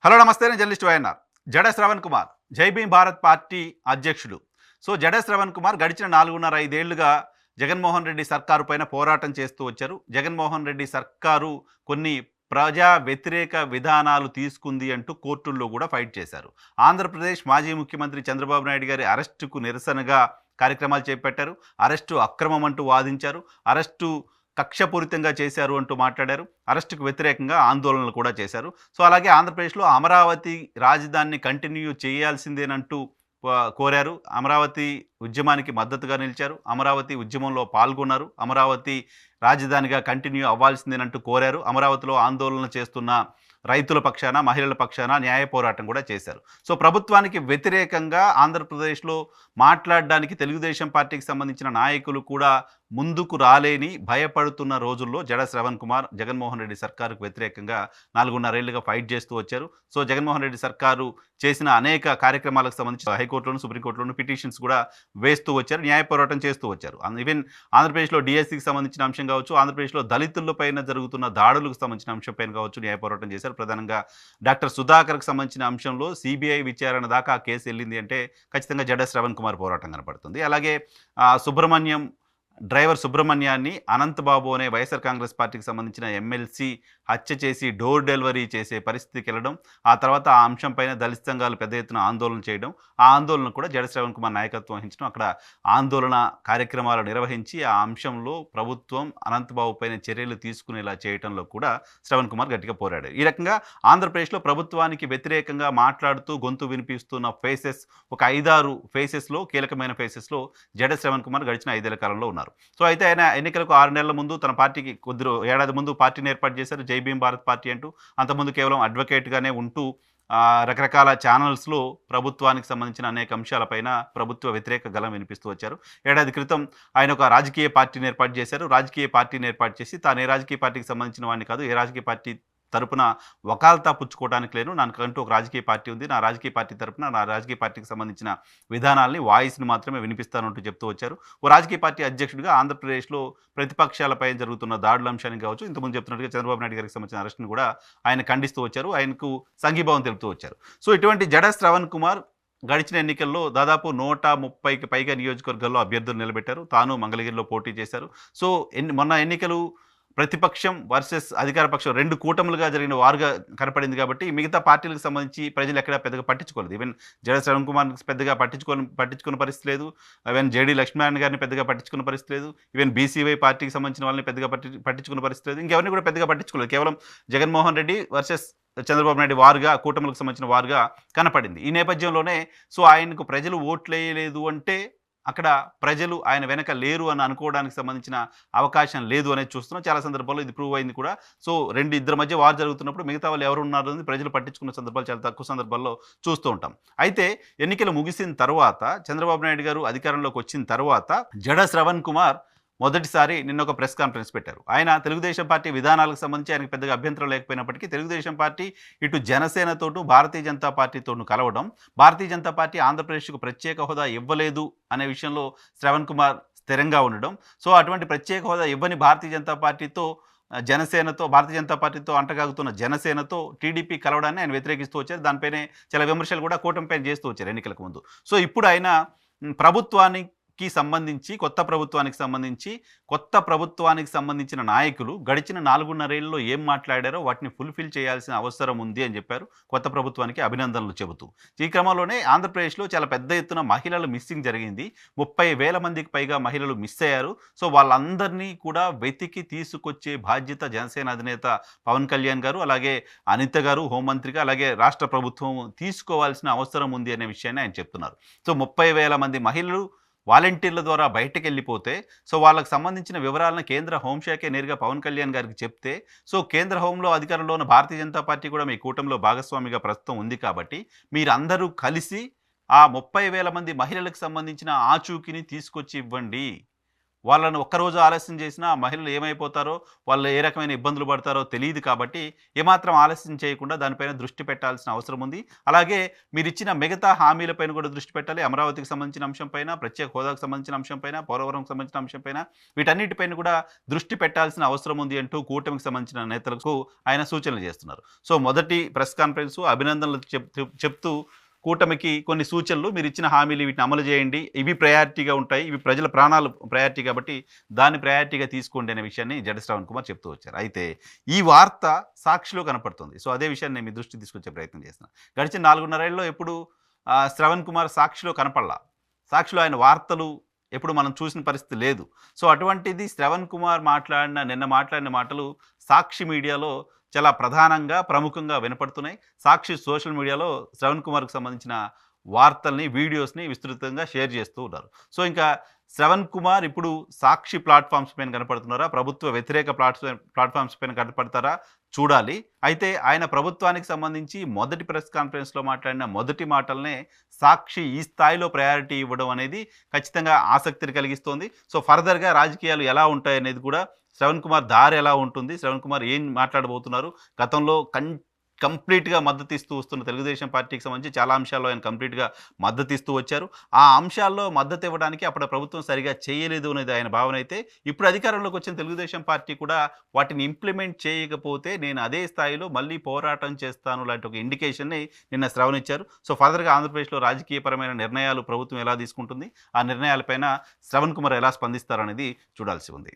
Hello నమస్తే, నేను journalist YNR. జడ శ్రవణ్ కుమార్ జై భీమ్ భారత్ పార్టీ అధ్యక్షుడు. జడ శ్రవణ్ కుమార్ గడిచిన 4.5 ఏళ్లుగా జగన్మోహన్ రెడ్డి సర్కారు పైన పోరాటం చేస్తూ వచ్చారు. జగన్మోహన్ రెడ్డి సర్కారు కొన్ని ప్రజా వ్యతిరేక విధానాలు తీసుకుంది అంటూ కోర్టుల్లో కూడా ఫైట్ చేశారు. ఆంధ్రప్రదేశ్ మాజీ ముఖ్యమంత్రి చంద్రబాబు నాయుడు గారి అరెస్టుకు నిరసనగా కార్యక్రమాలు చేపట్టారు. అరెస్టు అక్రమం అంటూ వాదించారు. అరెస్టు కక్షపూరితంగా చేశారు అంటూ మాట్లాడారు. అరెస్టుకు వ్యతిరేకంగా ఆందోళనలు కూడా చేశారు. అలాగే ఆంధ్రప్రదేశ్లో అమరావతి రాజధానిని కంటిన్యూ చేయాల్సిందేనంటూ కోరారు. అమరావతి ఉద్యమానికి మద్దతుగా నిలిచారు. అమరావతి ఉద్యమంలో పాల్గొన్నారు. అమరావతి రాజధానిగా కంటిన్యూ అవ్వాల్సిందేనంటూ కోరారు. అమరావతిలో ఆందోళన చేస్తున్న రైతుల పక్షాన, మహిళల పక్షాన న్యాయ పోరాటం కూడా చేశారు. ప్రభుత్వానికి వ్యతిరేకంగా ఆంధ్రప్రదేశ్లో మాట్లాడడానికి తెలుగుదేశం పార్టీకి సంబంధించిన నాయకులు కూడా ముందుకు రాలేని భయపడుతున్న రోజుల్లో జడ శ్రవణ్ కుమార్ జగన్మోహన్ రెడ్డి సర్కారుకు వ్యతిరేకంగా 4.5 ఏళ్లుగా ఫైట్ చేస్తూ వచ్చారు. జగన్మోహన్ రెడ్డి సర్కారు చేసిన అనేక కార్యక్రమాలకు సంబంధించి హైకోర్టులోను, సుప్రీంకోర్టులోను పిటిషన్స్ కూడా వేస్తూ వచ్చారు. న్యాయ పోరాటం చేస్తూ వచ్చారు. ఈవెన్ ఆంధ్రప్రదేశ్లో డిఎస్సికి సంబంధించిన అంశం కావచ్చు, ఆంధ్రప్రదేశ్లో దళితులపైన జరుగుతున్న దాడులకు సంబంధించిన అంశంపైన కావచ్చు న్యాయ పోరాటం చేశారు. ప్రధానంగా డాక్టర్ సుధాకర్కి సంబంధించిన అంశంలో సిబిఐ విచారణ దాకా ఆ కేసు వెళ్ళింది అంటే ఖచ్చితంగా జడ శ్రవణ్ కుమార్ పోరాటం కనపడుతుంది. అలాగే డ్రైవర్ సుబ్రహ్మణ్యాన్ని అనంతబాబు అనే వైఎస్ఆర్ కాంగ్రెస్ పార్టీకి సంబంధించిన ఎమ్మెల్సీ హత్య చేసి డోర్ డెలివరీ చేసే పరిస్థితికి వెళ్ళడం, ఆ తర్వాత ఆ అంశంపైన దళిత సంఘాలు పెద్ద ఎత్తున ఆందోళన చేయడం, ఆ ఆందోళన కూడా జడ శ్రవణ్ కుమార్ నాయకత్వం వహించడం, అక్కడ ఆందోళన కార్యక్రమాలు నిర్వహించి ఆ అంశంలో ప్రభుత్వం అనంతబాబు పైన చర్యలు తీసుకునేలా చేయడంలో కూడా శ్రవణ్ కుమార్ గట్టిగా పోరాడారు. ఈ రకంగా ఆంధ్రప్రదేశ్లో ప్రభుత్వానికి వ్యతిరేకంగా మాట్లాడుతూ గొంతు వినిపిస్తున్న ఫేసెస్ ఒక 5-6 ఫేసెస్లో, కీలకమైన ఫేసెస్లో జడ శ్రవణ్ కుమార్ గడిచిన 5 ఏళ్ల కాలంలో ఉన్నారు. అయితే ఆయన ఎన్నికలకు 6 నెలల ముందు తన పార్టీకి ఏడాది ముందు పార్టీని ఏర్పాటు చేశారు, జై భీమ్ భారత్ పార్టీ అంటూ. అంతకుముందు కేవలం అడ్వకేట్గానే ఉంటూ రకరకాల ఛానల్స్లో ప్రభుత్వానికి సంబంధించిన అనేక అంశాలపైన ప్రభుత్వ వ్యతిరేక గలం వినిపిస్తూ వచ్చారు. ఏడాది క్రితం ఆయన ఒక రాజకీయ పార్టీని ఏర్పాటు చేశారు. రాజకీయ పార్టీని ఏర్పాటు చేసి తాను ఏ రాజకీయ పార్టీకి సంబంధించిన వాడిని కాదు, ఏ రాజకీయ పార్టీ తరపున వకాల్తా పుచ్చుకోవడానికి లేను, నాకంటూ ఒక రాజకీయ పార్టీ ఉంది, నా రాజకీయ పార్టీ తరపున నా రాజకీయ పార్టీకి సంబంధించిన విధానాల్ని, వాయిస్ని మాత్రమే వినిపిస్తానంటూ చెప్తూ వచ్చారు. ఓ రాజకీయ పార్టీ అధ్యక్షుడిగా ఆంధ్రప్రదేశ్లో ప్రతిపక్షాలపై జరుగుతున్న దాడుల అంశానికి కావచ్చు, ఇంతకుముందు చెప్తున్నట్టుగా చంద్రబాబు నాయుడు గారికి సంబంధించిన అరెస్ట్ని కూడా ఆయన ఖండిస్తూ వచ్చారు, ఆయనకు సంఘీభావం తెలుపుతూ వచ్చారు. ఇటువంటి జడ శ్రవణ్ కుమార్ గడిచిన ఎన్నికల్లో దాదాపు 130కి పైగా నియోజకవర్గాల్లో అభ్యర్థులు నిలబెట్టారు. తాను మంగళగిరిలో పోటీ చేశారు. మొన్న ఎన్నికలు ప్రతిపక్షం వర్సెస్ అధికార పక్షం 2 కూటములుగా జరిగిన వారుగా కనపడింది కాబట్టి మిగతా పార్టీలకు సంబంధించి ప్రజలు ఎక్కడా పెద్దగా పట్టించుకోలేదు. ఈవెన్ జడ శ్రవణ్ కుమార్ పెద్దగా పట్టించుకున్న పరిస్థితి లేదు. ఈవెన్ జేడీ లక్ష్మీనారాయణ గారిని పెద్దగా పట్టించుకున్న పరిస్థితి లేదు. ఈవెన్ బీసీవై పార్టీకి సంబంధించిన వాళ్ళని పెద్దగా పట్టించుకున్న పరిస్థితి లేదు. ఇంకెవరిని కూడా పెద్దగా పట్టించుకోలేదు. కేవలం జగన్మోహన్ రెడ్డి వర్సెస్ చంద్రబాబు నాయుడు వారుగా, కూటములకు సంబంధించిన వారుగా కనపడింది. ఈ నేపథ్యంలోనే ఆయనకు ప్రజలు ఓట్లేయలేదు అంటే అక్కడ ప్రజలు ఆయన వెనక లేరు అని అనుకోవడానికి సంబంధించిన అవకాశం లేదు అనేది చూస్తున్నాం. చాలా సందర్భాల్లో ఇది ప్రూవ్ అయింది కూడా. 2-2 మధ్య వారు జరుగుతున్నప్పుడు మిగతా వాళ్ళు ఎవరు ఉన్నారు అని ప్రజలు పట్టించుకున్న సందర్భాలు చాలా తక్కువ సందర్భాల్లో చూస్తూ ఉంటాం. అయితే ఎన్నికలు ముగిసిన తర్వాత, చంద్రబాబు నాయుడు గారు అధికారంలోకి వచ్చిన తర్వాత జడ శ్రవణ్ కుమార్ మొదటిసారి నిన్న ఒక ప్రెస్ కాన్ఫరెన్స్ పెట్టారు. ఆయన తెలుగుదేశం పార్టీ విధానాలకు సంబంధించి ఆయనకు పెద్దగా అభ్యంతరం లేకపోయినప్పటికీ తెలుగుదేశం పార్టీ ఇటు జనసేనతోనూ భారతీయ జనతా పార్టీతోనూ కలవడం, భారతీయ జనతా పార్టీ ఆంధ్రప్రదేశ్కు ప్రత్యేక హోదా ఇవ్వలేదు అనే విషయంలో శ్రవణ్ కుమార్ స్థిరంగా ఉండడం, అటువంటి ప్రత్యేక హోదా ఇవ్వని భారతీయ జనతా పార్టీతో భారతీయ జనతా పార్టీతో అంటగాగుతున్న జనసేనతో టీడీపీ కలవడాన్ని ఆయన వ్యతిరేకిస్తూ వచ్చారు. దానిపైనే చాలా విమర్శలు కూడా కూటమిపైన చేస్తూ వచ్చారు ఎన్నికలకు ముందు. ఇప్పుడు ఆయన కొత్త ప్రభుత్వానికి సంబంధించిన నాయకులు గడిచిన 4.5 ఏళ్లలో ఏం మాట్లాడారో వాటిని ఫుల్ఫిల్ చేయాల్సిన అవసరం ఉంది అని చెప్పారు, కొత్త ప్రభుత్వానికి అభినందనలు చెబుతూ. ఈ క్రమంలోనే ఆంధ్రప్రదేశ్లో చాలా పెద్ద ఎత్తున మహిళలు మిస్సింగ్ జరిగింది. 30,000 మందికి పైగా మహిళలు మిస్ అయ్యారు. వాళ్ళందరినీ కూడా వెతికి తీసుకొచ్చే బాధ్యత జనసేన అధినేత పవన్ కళ్యాణ్ గారు, అలాగే అనిత గారు హోంమంత్రిగా, అలాగే రాష్ట్ర ప్రభుత్వం తీసుకోవాల్సిన అవసరం ఉంది అనే విషయాన్ని ఆయన చెప్తున్నారు. 30,000 మంది మహిళలు వాలంటీర్ల ద్వారా బయటకు వెళ్ళిపోతే వాళ్ళకి సంబంధించిన వివరాలను కేంద్ర హోంశాఖే నేరుగా పవన్ కళ్యాణ్ గారికి చెప్తే కేంద్ర హోంలో అధికారంలో ఉన్న భారతీయ జనతా పార్టీ కూడా మీ కూటమిలో భాగస్వామిగా ప్రస్తుతం ఉంది కాబట్టి మీరందరూ కలిసి ఆ 30,000 మంది మహిళలకు సంబంధించిన ఆచూకీని తీసుకొచ్చి ఇవ్వండి. వాళ్ళని ఒక్కరోజు ఆలస్యం చేసినా ఆ మహిళలు ఏమైపోతారో, వాళ్ళు ఏ రకమైన ఇబ్బందులు పడతారో తెలీదు కాబట్టి, ఏమాత్రం ఆలస్యం చేయకుండా దానిపైన దృష్టి పెట్టాల్సిన అవసరం ఉంది. అలాగే మీరిచ్చిన మిగతా హామీలపైన కూడా దృష్టి పెట్టాలి. అమరావతికి సంబంధించిన అంశం పైన, ప్రత్యేక హోదాకు సంబంధించిన అంశం పైన, పోలవరంకి సంబంధించిన అంశం పైన, వీటన్నిటిపైన కూడా దృష్టి పెట్టాల్సిన అవసరం ఉంది అంటూ కూటమికి సంబంధించిన నేతలకు ఆయన సూచనలు చేస్తున్నారు. సో, మొదటి ప్రెస్ కాన్ఫరెన్సు అభినందనలు చెప్తూ కూటమికి కొన్ని సూచనలు, మీరిచ్చిన హామీలు వీటిని అమలు చేయండి. ఇవి ప్రయారిటీగా ఉంటాయి. ఇవి ప్రజల ప్రాణాలు ప్రయారిటీ కాబట్టి దాన్ని ప్రయారిటీగా తీసుకోండి అనే విషయాన్ని జడ శ్రవణ్ కుమార్ చెప్తూ వచ్చారు. అయితే ఈ వార్త సాక్షిలో కనపడుతుంది. సో, అదే విషయాన్ని నేను మీ దృష్టికి తీసుకొచ్చే ప్రయత్నం చేస్తున్నాను. గడిచిన 4.5 ఏళ్లలో ఎప్పుడు శ్రవణ్ కుమార్ సాక్షిలో కనపడలా. సాక్షిలో ఆయన వార్తలు ఎప్పుడు మనం చూసిన పరిస్థితి లేదు. సో, అటువంటిది శ్రవణ్ కుమార్ నిన్న మాట్లాడిన మాటలు సాక్షి మీడియాలో చాలా ప్రధానంగా, ప్రముఖంగా వినపడుతున్నాయి. సాక్షి సోషల్ మీడియాలో శ్రవణ్ కుమార్‌కి సంబంధించిన వార్తల్ని, వీడియోస్‌ని విస్తృతంగా షేర్ చేస్తూ ఉన్నారు. సో, ఇంకా శ్రవణ్ కుమార్ ఇప్పుడు సాక్షి ప్లాట్‌ఫామ్స్ పైన కనపడుతున్నారా? ప్రభుత్వ వ్యతిరేక ప్లాట్‌ఫామ్స్ పైన కనపడతారా? చూడాలి. అయితే ఆయన ప్రభుత్వానికి సంబంధించి మొదటి ప్రెస్ కాన్ఫరెన్స్‌లో మాట్లాడిన మొదటి మాటలనే సాక్షి ఈ స్థాయిలో ప్రయారిటీ ఇవ్వడం అనేది ఖచ్చితంగా ఆసక్తిని కలిగిస్తోంది. సో, ఫర్దర్‌గా రాజకీయాలు ఎలా ఉంటాయనేది కూడా, శ్రవణ్ కుమార్ దారి ఎలా ఉంటుంది? శ్రవణ్ కుమార్ ఏం మాట్లాడబోతున్నారు? గతంలో కంప్లీట్‌గా మద్దతిస్తూ వస్తున్న తెలుగుదేశం పార్టీకి సంబంధించి చాలా అంశాల్లో ఆయన కంప్లీట్‌గా మద్దతిస్తూ వచ్చారు. ఆ అంశాల్లో మద్దతివ్వడానికి అప్పటి ప్రభుత్వం సరిగ్గా చేయలేదు అనేది ఆయన భావన అయితే, ఇప్పుడు అధికారంలోకి వచ్చిన తెలుగుదేశం పార్టీ కూడా వాటిని ఇంప్లిమెంట్ చేయకపోతే నేను అదే స్థాయిలో మళ్ళీ పోరాటం చేస్తాను లాంటి ఒక ఇండికేషన్‌ని నిన్న శ్రవణ్ ఇచ్చారు. సో, ఫర్దర్‌గా ఆంధ్రప్రదేశ్‌లో రాజకీయపరమైన నిర్ణయాలు ప్రభుత్వం ఎలా తీసుకుంటుంది? ఆ నిర్ణయాలపైన శ్రవణ్ కుమార్ ఎలా స్పందిస్తారనేది చూడాల్సి ఉంది.